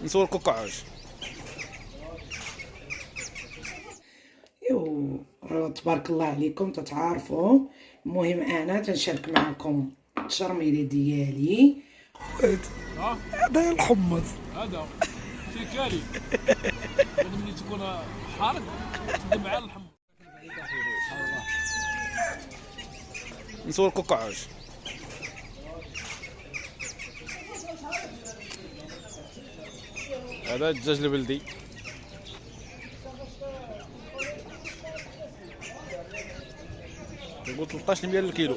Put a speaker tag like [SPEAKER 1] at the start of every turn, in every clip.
[SPEAKER 1] نصور كوكعاج.
[SPEAKER 2] يو تبارك الله عليكم تتعارفوا. المهم انا تنشارك معكم التشرميله ديالي.
[SPEAKER 1] هذا الحمص
[SPEAKER 3] هذا تيكالي ملي تكون حارق تبدا مع الحمص.
[SPEAKER 1] نصور كوكعاج. هذا الدجاج البلدي. يقول 13 للكيلو.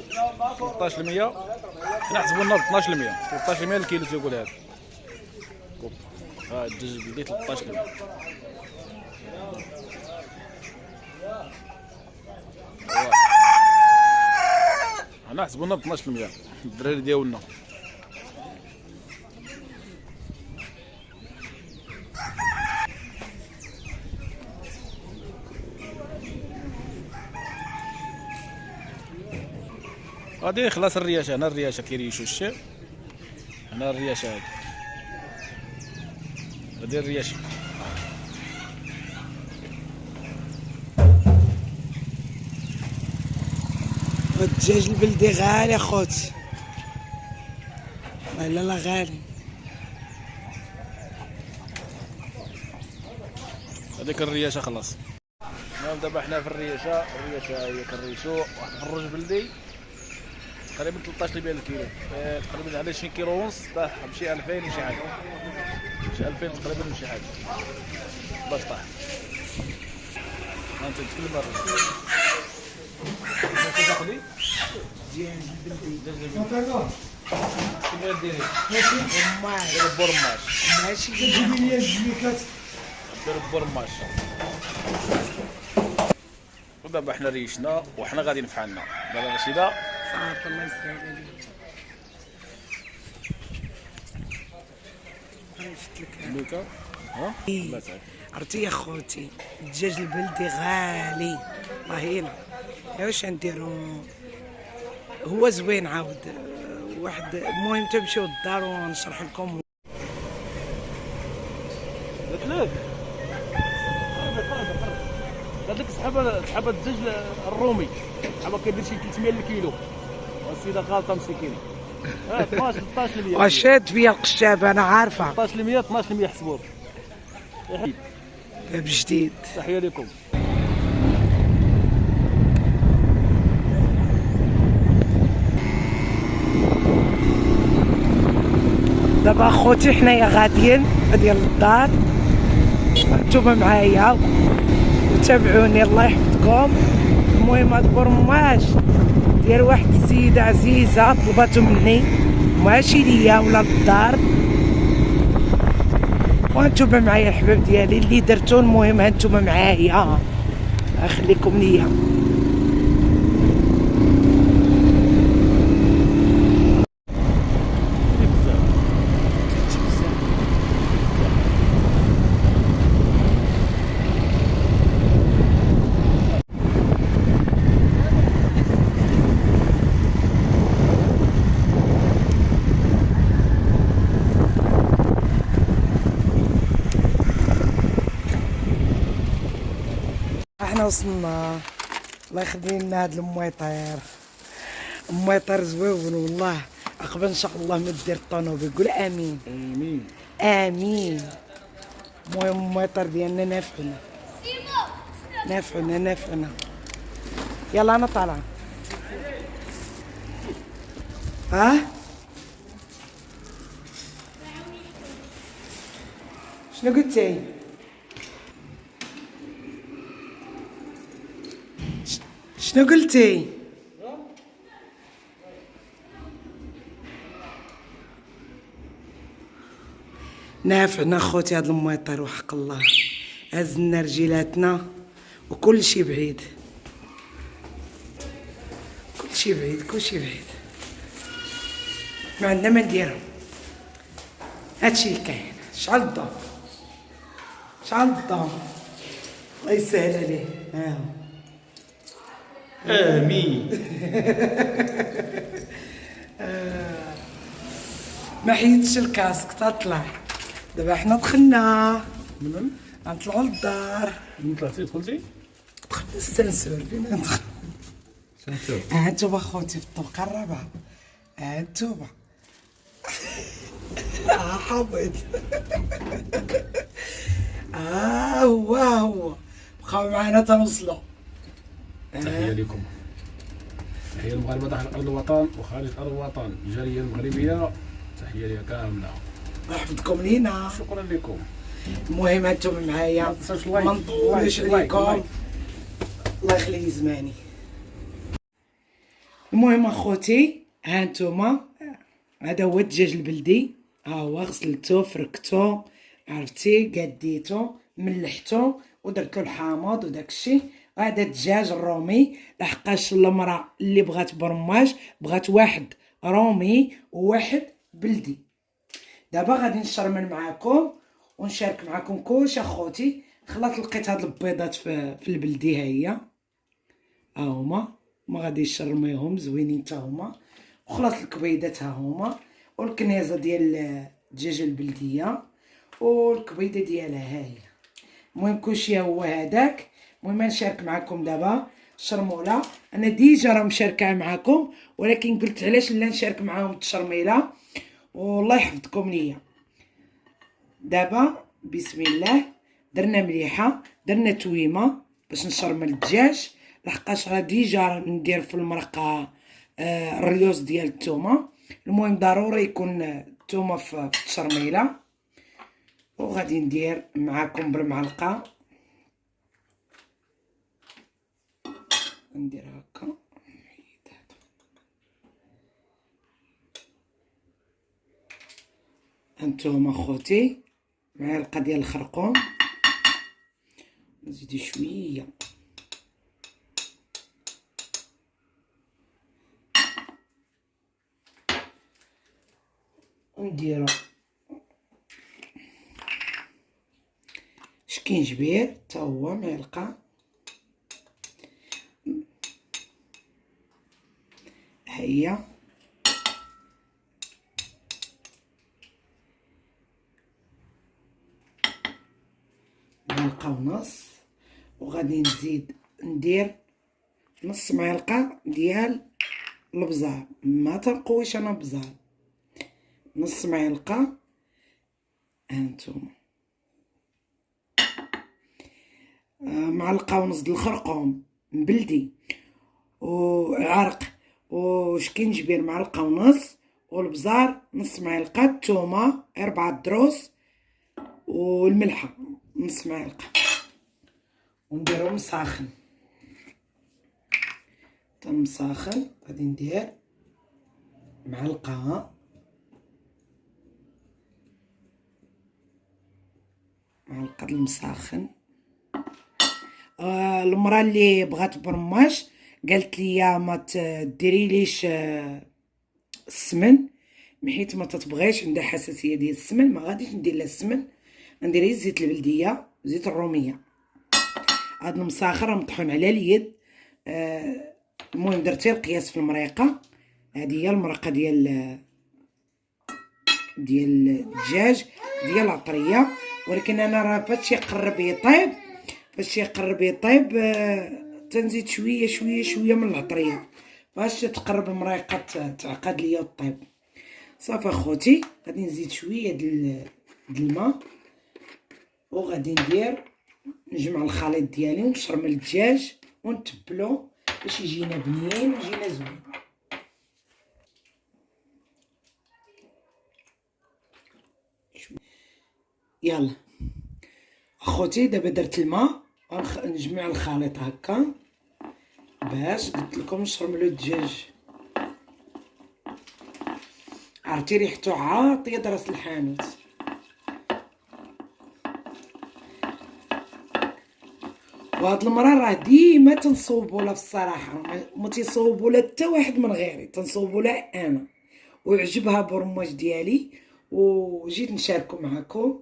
[SPEAKER 1] 13 حنا حسبونا ب 12 13 للكيلو تيقول هذا. ها الدجاج البلدي 13 حنا حسبونا ب 12 الدراري ديالنا. غادي خلاص الرياشه. هنا الرياشه كيريشو الشيء. هنا الرياشه هادي. هادي الرياشه.
[SPEAKER 2] الدجاج البلدي غالي اخوتي، لا لا غالي.
[SPEAKER 1] هذيك الرياشه خلاص. نعم دابا حنا في الرياشه. الرياشه هي كنريشو واحد الفروج بلدي تقريبا 13 للكيلو. تقريبا على شي كيلو ونص طاح بشي 2000 وشي حاجه. شي 2000 تقريبا وشي حاجه باش طاح. ها انت تكلم الرجل. تاخذي
[SPEAKER 2] دجاج البلدي
[SPEAKER 1] كيما ديري
[SPEAKER 2] رماش
[SPEAKER 1] ديري بورماش.
[SPEAKER 2] ماشي كتجيبي لي الجميكات.
[SPEAKER 1] ديري بورماش. ودابا حنا ريشنا وحنا غاديين في حالنا. دابا رشيده
[SPEAKER 2] صافي الله يسهل عليك. شفت لك
[SPEAKER 1] الميكا. ها الله يسعدك.
[SPEAKER 2] عرفتي يا خوتي الدجاج البلدي غالي الله يلا. واش نديرو؟ هو زوين عاود واحد. المهم تمشيو للدار ونشرح لكم.
[SPEAKER 1] قلت لك قالت لك سحب الدجاج الرومي. سحبه كيدير شي 300 للكيلو. والسيده غالطه مسكينه. 12 13
[SPEAKER 2] وشاد فيا القشاب انا عارفه.
[SPEAKER 1] 13 12 حسبوه.
[SPEAKER 2] باب جديد.
[SPEAKER 1] تحيه لكم.
[SPEAKER 2] دابا اخوتي حنايا غاديين ديال الدار. نتوما معايا وتابعوني الله يحفظكم. المهم هاد برماش ديال واحد السيده عزيزه طلباتو مني ماشي ليا ولا للدار. وانتوما معايا الحباب ديالي اللي درتو. المهم هانتوما معايا خليكم ليا. احنا وصلنا. الله يخلي لنا هاد المويطير. المويطير زويون والله. عقبال ان شاء الله ما دير الطونوبيل. قول امين.
[SPEAKER 1] امين
[SPEAKER 2] امين. المهم المويطير ديالنا نافعنا نافعنا نافعنا. يلا انا طالعه. ها شنو قلتي؟ شنو قلتي؟ نافعنا خوتي هاد المويطير وحق الله. هزنا رجيلاتنا وكلشي بعيد. كلشي بعيد كلشي بعيد. ما عندنا ما نديرو. هادشي اللي كاين. شعل الضو شعل الضو. الله يسهل عليه. ها
[SPEAKER 1] امين.
[SPEAKER 2] ما حيدش الكاسك تطلع. دابا حنا دخلنا غنطلعوا للدار.
[SPEAKER 3] طلعتي دخلتي
[SPEAKER 2] دخلنا السنسور فين ندخل. هانتوما خوتي في الطبقه الرابعه. هانتوما حبيت. هو بقاو معنا تنوصلوا.
[SPEAKER 3] تحيه لكم، تحيه المغاربه داخل ارض الوطن وخارج ارض الوطن، الجاليه المغربيه تحيه ليها كامله.
[SPEAKER 2] يحفظكم لينا.
[SPEAKER 3] شكرا لكم.
[SPEAKER 2] المهم هانتوما معايا
[SPEAKER 3] ما تنساوش لايك.
[SPEAKER 2] ما نطولش عليكم.
[SPEAKER 3] لايك.
[SPEAKER 2] الله يخلي زماني. المهم اخوتي هانتوما هذا هو الدجاج البلدي. ها هو غسلته فركته عرفتي قديته ملحته ودرت له الحامض وداكشي. هذا الدجاج الرومي لحقاش المراه اللي بغات برماج بغات واحد رومي وواحد بلدي. دابا غادي نشرمل معاكم ونشارك معاكم كلشي اخوتي. خلاص لقيت هاد البيضات في البلدي. ها هي ها هما ما غادي نشرميهم زوينين حتى هما. وخلاص الكبيدات ها هما والكنيزه ديال الدجاجه البلديه والكبيده ديالها ها هي. المهم كلشي هو هذاك. المهم نشارك معكم دابا الشرموله. انا ديجا راه مشاركه معكم ولكن قلت علاش لا نشارك معاهم التشرميله. والله يحفظكم ليا. دابا بسم الله درنا مليحه درنا تويمه باش نشرمل الدجاج لحقاش راه ديجا ندير في المرقه الريوز ديال الثومه. المهم ضروري يكون الثومه في التشرميله. وغادي ندير معاكم بالمعلقه ندير هكا. هانتوما خوتي معلقه ديال الخرقوم نزيدو شويه ونديرو شكينجبير تا هو معلقه. هي معلقه ونص. وغادي نزيد ندير نص معلقه ديال البزار. ما تنقويش انا بزار نص معلقه. هانتوما معلقه ونص د الخرقوم مبلدي وعرق وشكينجبير معلقه ونص والبزار نص معلقه. الثومه 4 دروس والملحه نص معلقه ونديرهم ساخن. تنساخن غادي ندير معلقه المساخن. المراه اللي بغات برماش قالت لي ما تديريليش السمن حيت ما تتبغيش عندها حساسيه ديال السمن. ما غاديش ندير لها السمن ندير غير زيت البلديه وزيت الروميه. هاد المساخر مطحون على اليد. المهم درت القياس في المريقه. هذه هي المرقه ديال الدجاج ديال العطريه. ولكن انا راه فاش يقرب يطيب تنزيد شويه من العطريه باش تقرب المريقه تعقد ليا وطيب. صافي اخوتي غادي نزيد شويه د الماء وغادي نجمع الخليط ديالي ونشرمل الدجاج ونتبلو باش يجينا بنين ويجينا زوين. يلا اخوتي دابا درت الماء نجمع الخليط هكا باش قلت لكم نشرملو الدجاج. عرفتي ريحتو عاطيه راس الحانوت. وهاد المراه راه ديما تنصوبوا لها في الصراحه ما تيصوبوا لها حتى واحد من غيري تنصوبوا لها انا ويعجبها برماج ديالي وجيت نشاركو معكم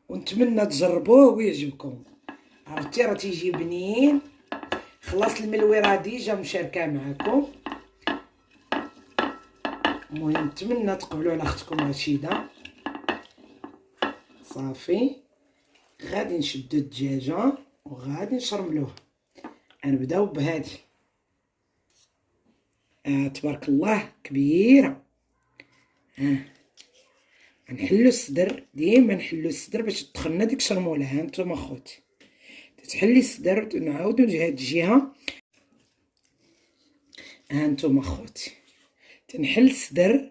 [SPEAKER 2] ونتمنى تجربوه ويعجبكم. عرفتي راه تيجي بنين. خلاص الملوي راه ديجا مشاركه معكم. المهم نتمنى تقبلوا على اختكم رشيده. صافي غادي نشدو الدجاجه وغادي نشرملوها. غنبداو بهادي. تبارك الله كبيره. غنحلو الصدر، ديما نحلو الصدر باش تدخلنا ديك الشرموله. ها نتوما خوتي تتحلي الصدر ونعاودو لهاد الجهه. ها نتوما خوتي تنحل الصدر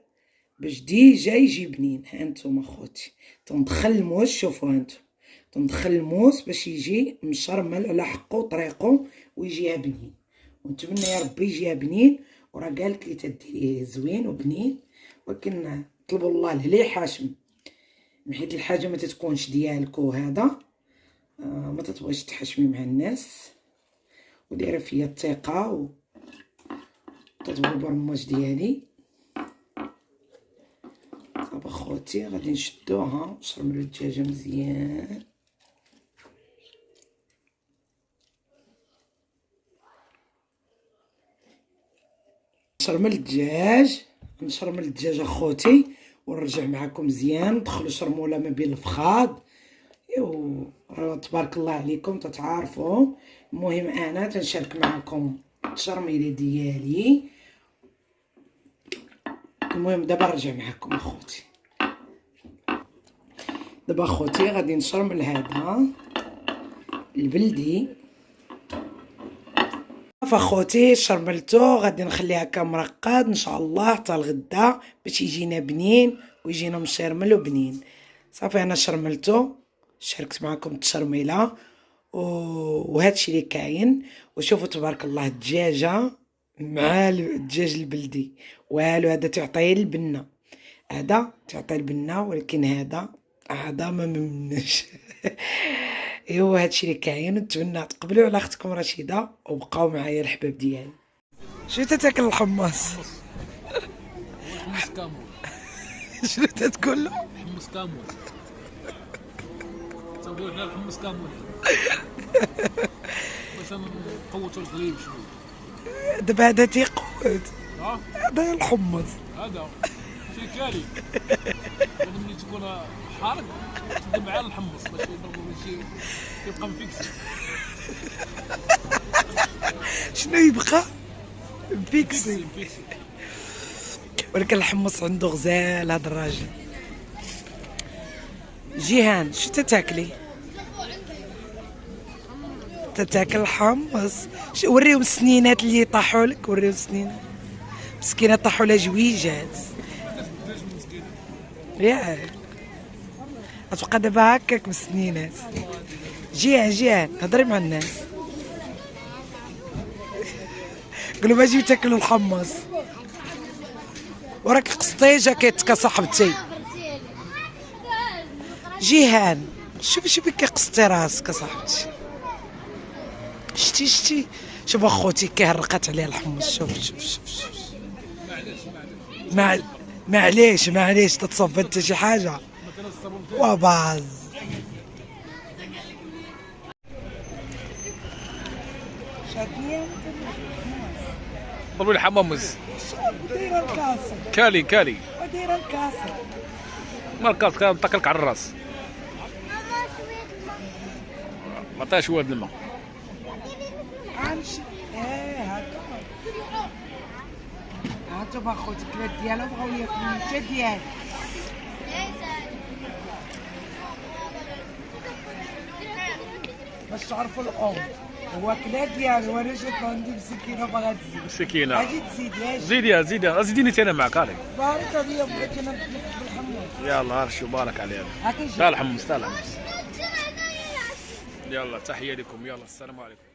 [SPEAKER 2] باش ديجا يجي بنين. ها نتوما خوتي تندخل الموس. شوفوا هانتو تندخل الموس باش يجي مشرمل على حقه وطريقه ويجيها بنين. ونتمنى يا ربي يجيها بنين. وراه قالك لي تديريه زوين وبنين، ولكن طلبوا الله الهلي حاشم، حيت الحاجه ما تتكونش ديالك وهذا ما تتبغيش تحشمي مع الناس ودايره فيا الثقه وتتبغي البرماج ديالي. صافي خوتي غادي نشدوها ونشرملو الدجاجه مزيان. نشرمل الدجاج اخوتي ونرجع معكم مزيان. ندخلو شرموله ما بين الفخاد. راه تبارك الله عليكم تتعارفوا. المهم انا تنشارك معكم التشرميلي ديالي. المهم دابا نرجع معكم اخوتي. دابا اخوتي غادي نشرمل هذا البلدي. فاخوتي شرملتو غادي نخليه هكا مرقد ان شاء الله حتى الغدا باش يجينا بنين ويجينا مشرمل وبنين. صافي انا شرملتو، شاركت معكم التشرميله وهادشي اللي كاين. وشوفوا تبارك الله الدجاجه مع الدجاج البلدي والو. هذا تعطيه البنه، هذا تعطيه البنه، ولكن هذا ما منش. ايوا هادشي اللي كاين. نتمنى تقبلوا على اختكم رشيده وبقاو معايا الحباب ديالي. شنو تاكل الحمص؟
[SPEAKER 1] حمص كامل.
[SPEAKER 2] شنو تتقول له؟
[SPEAKER 1] حمص كامل. تنقول حنا الحمص كامل باش نقوتو القليب شويه.
[SPEAKER 2] دابا هذا تيقود. هذا الحمص
[SPEAKER 1] هذا شي كالي. ملي تكون حارق تبدا مع الحمص باش يضربو ماشي يبقى مفيكسي.
[SPEAKER 2] شنو يبقى مفيكسي؟ ولكن الحمص عنده غزال هذا الراجل. جيهان شو تتاكلي؟ تتاكل الحمص؟ وريهم السنينات اللي طاحوا لك، وريهم السنينات. مسكينه طاحوا لها جويجات. ياه غتبقى دابا هكاك بالسنينات. جيهان هضري مع الناس قولوا ما جيو تاكلوا الحمص. وراك قسطيجه كيتك صاحبتي. جيهان شوفي كي قسطي راسك صاحبتي. شتي شوف اخوتي كيهرقات عليها الحمص. شوف معليش تتصب انت شي حاجه وباز.
[SPEAKER 1] ضربوا لي حمامز.
[SPEAKER 2] دايره الكاسه
[SPEAKER 1] كالي
[SPEAKER 2] ودايره الكاسه.
[SPEAKER 1] ما الكاس كان طاكلك على الراس. ما عطاش شويه الماء.
[SPEAKER 2] امشي هاكا. هانتوما اخوتي الكلاب ديالهم بغاو ياكلوا الجا ديالي. باش تعرفوا الام هو كلا ديالو. وانا شايفه عندي مسكينه باغا تزيد.
[SPEAKER 1] مسكينه
[SPEAKER 2] اجي تزيد
[SPEAKER 1] زيديني انا معك. هاك
[SPEAKER 2] بارك عليا بغيت انا نطلق بالحمص.
[SPEAKER 1] يلا هرشو بارك عليك. تعال حمص. يلا تحيه لكم. يلا السلام عليكم.